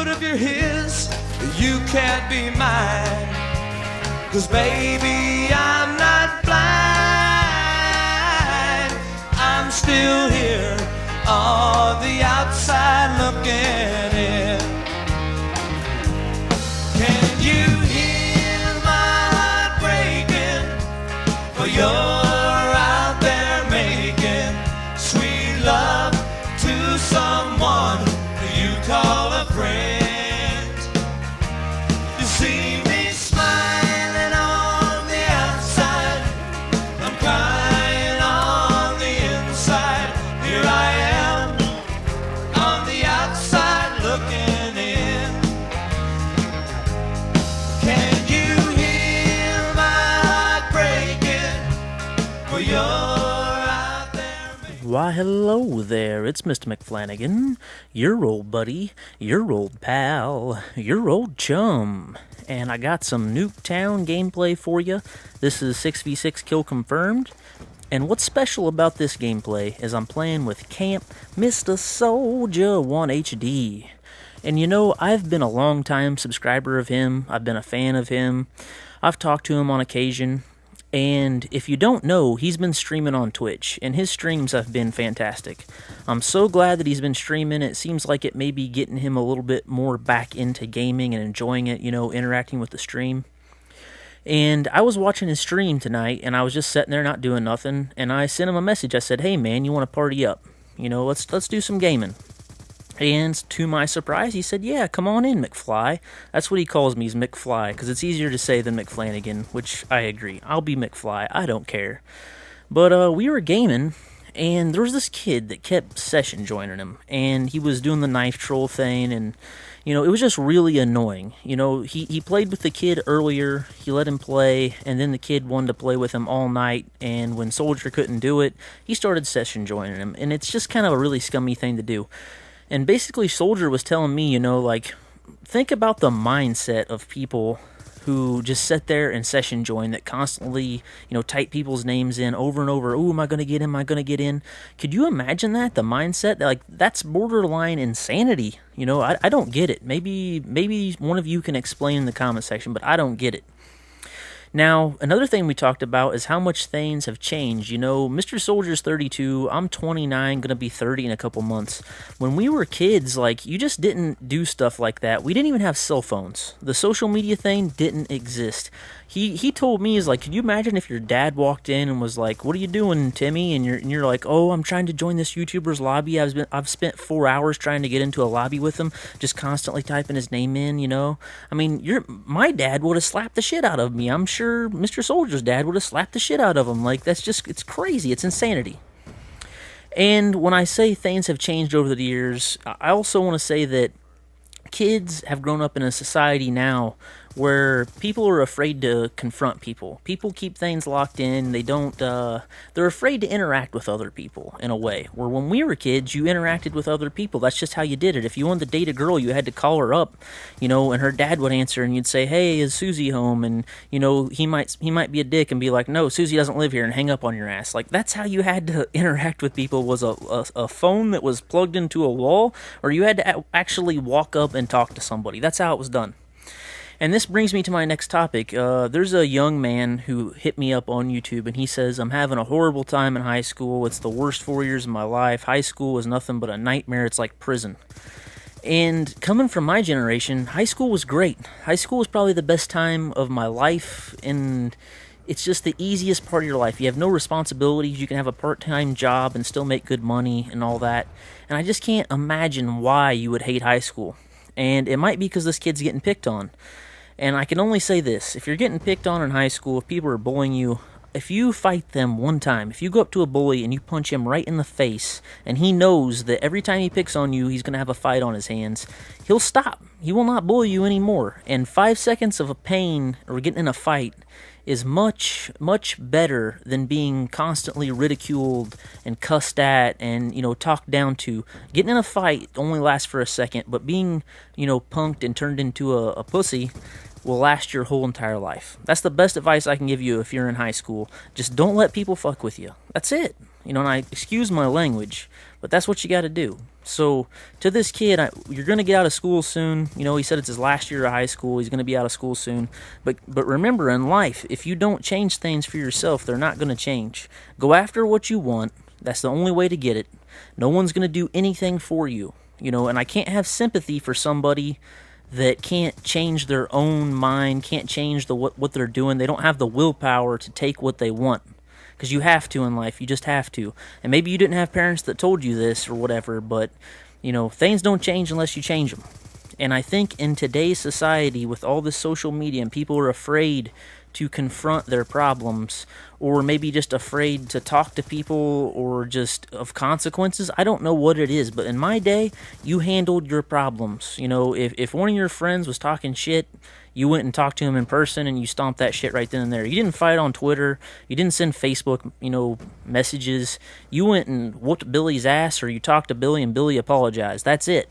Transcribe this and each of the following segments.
good if you're his, you can't be mine. 'Cause baby, I'm not blind. I'm still here on the outside looking in. Can you hear my heart breaking? For you're out there making sweet love to someone you call a friend. You see me smiling on the outside, I'm crying on the inside. Here I am on the outside looking in. Can you hear my heart breaking? For you're out there making... Why, hello there, it's Mr. McFlanagan, your old buddy, your old pal, your old chum, and I got some Nuketown gameplay for you. This is 6v6 kill confirmed, and what's special about this gameplay is I'm playing with Camp MrSoldier1HD. And you know, I've been a long time subscriber of him, I've been a fan of him, I've talked to him on occasion. And if you don't know, he's been streaming on Twitch, and his streams have been fantastic. I'm so glad that he's been streaming. It seems like it may be getting him a little bit more back into gaming and enjoying it, you know, interacting with the stream. And I was watching his stream tonight, and I was just sitting there not doing nothing, and I sent him a message. I said, hey man, you want to party up? You know, let's do some gaming. And to my surprise, he said, yeah, come on in, McFly. That's what he calls me, is McFly, because it's easier to say than McFlanagan, which I agree. I'll be McFly. I don't care. But we were gaming, and there was this kid that kept session joining him, and he was doing the knife troll thing, and, you know, it was just really annoying. You know, he played with the kid earlier, he let him play, and then the kid wanted to play with him all night, and when Soldier couldn't do it, he started session joining him, and it's just kind of a really scummy thing to do. And basically, Soldier was telling me, you know, like, think about the mindset of people who just sit there and session join, that constantly, you know, type people's names in over and over. Oh, am I going to get in? Am I going to get in? Could you imagine that? The mindset? Like, that's borderline insanity. You know, I don't get it. Maybe one of you can explain in the comment section, but I don't get it. Now, another thing we talked about is how much things have changed. You know, Mr. Soldier's 32, I'm 29, gonna be 30 in a couple months. When we were kids, like, you just didn't do stuff like that. We didn't even have cell phones. The social media thing didn't exist. He told me, is like, could you imagine if your dad walked in and was like, what are you doing, Timmy? And you're like, oh, I'm trying to join this YouTuber's lobby. I've spent 4 hours trying to get into a lobby with him, just constantly typing his name in, you know? I mean, my dad would have slapped the shit out of me. I'm sure Mr. Soldier's dad would have slapped the shit out of him. Like, that's just, it's crazy. It's insanity. And when I say things have changed over the years, I also want to say that kids have grown up in a society now where people are afraid to confront people. People keep things locked in. They don't, they're afraid to interact with other people in a way. Where when we were kids, you interacted with other people. That's just how you did it. If you wanted to date a girl, you had to call her up, you know, and her dad would answer, and you'd say, hey, is Susie home? And, you know, he might be a dick and be like, no, Susie doesn't live here, and hang up on your ass. Like, that's how you had to interact with people, was a phone that was plugged into a wall, or you had to actually walk up and talk to somebody. That's how it was done. And this brings me to my next topic. There's a young man who hit me up on YouTube, and he says, I'm having a horrible time in high school. It's the worst 4 years of my life. High school was nothing but a nightmare. It's like prison. And coming from my generation, high school was great. High school was probably the best time of my life, and it's just the easiest part of your life. You have no responsibilities. You can have a part-time job and still make good money and all that. And I just can't imagine why you would hate high school. And it might be because this kid's getting picked on. And I can only say this, if you're getting picked on in high school, if people are bullying you, if you fight them one time, if you go up to a bully and you punch him right in the face, and he knows that every time he picks on you, he's going to have a fight on his hands, he'll stop. He will not bully you anymore. And 5 seconds of a pain or getting in a fight is much, much better than being constantly ridiculed and cussed at and, you know, talked down to. Getting in a fight only lasts for a second, but being, you know, punked and turned into a pussy will last your whole entire life. That's the best advice I can give you if you're in high school. Just don't let people fuck with you. That's it. You know, and I excuse my language, but that's what you got to do. So to this kid, you're going to get out of school soon. You know, he said it's his last year of high school. He's going to be out of school soon. But remember, in life, if you don't change things for yourself, they're not going to change. Go after what you want. That's the only way to get it. No one's going to do anything for you. You know, and I can't have sympathy for somebody that can't change their own mind, can't change what they're doing. They don't have the willpower to take what they want. Because you have to in life. You just have to. And maybe you didn't have parents that told you this or whatever, but, you know, things don't change unless you change them. And I think in today's society, with all this social media, and people are afraid to confront their problems, or maybe just afraid to talk to people, or just of consequences. I don't know what it is, but in my day, you handled your problems. You know, if one of your friends was talking shit, you went and talked to him in person, and you stomped that shit right then and there. You didn't fight on Twitter. You didn't send Facebook, you know, messages. You went and whooped Billy's ass, or you talked to Billy and Billy apologized. That's it.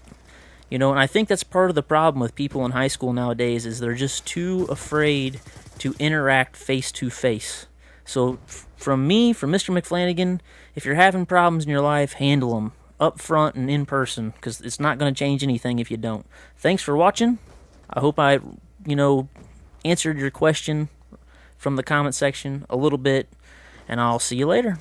You know, and I think that's part of the problem with people in high school nowadays, is they're just too afraid to interact face to face. So from me, from Mr. McFlanagan, if you're having problems in your life, handle them up front and in person, because it's not going to change anything if you don't. Thanks for watching. I hope I, you know, answered your question from the comment section a little bit, and I'll see you later.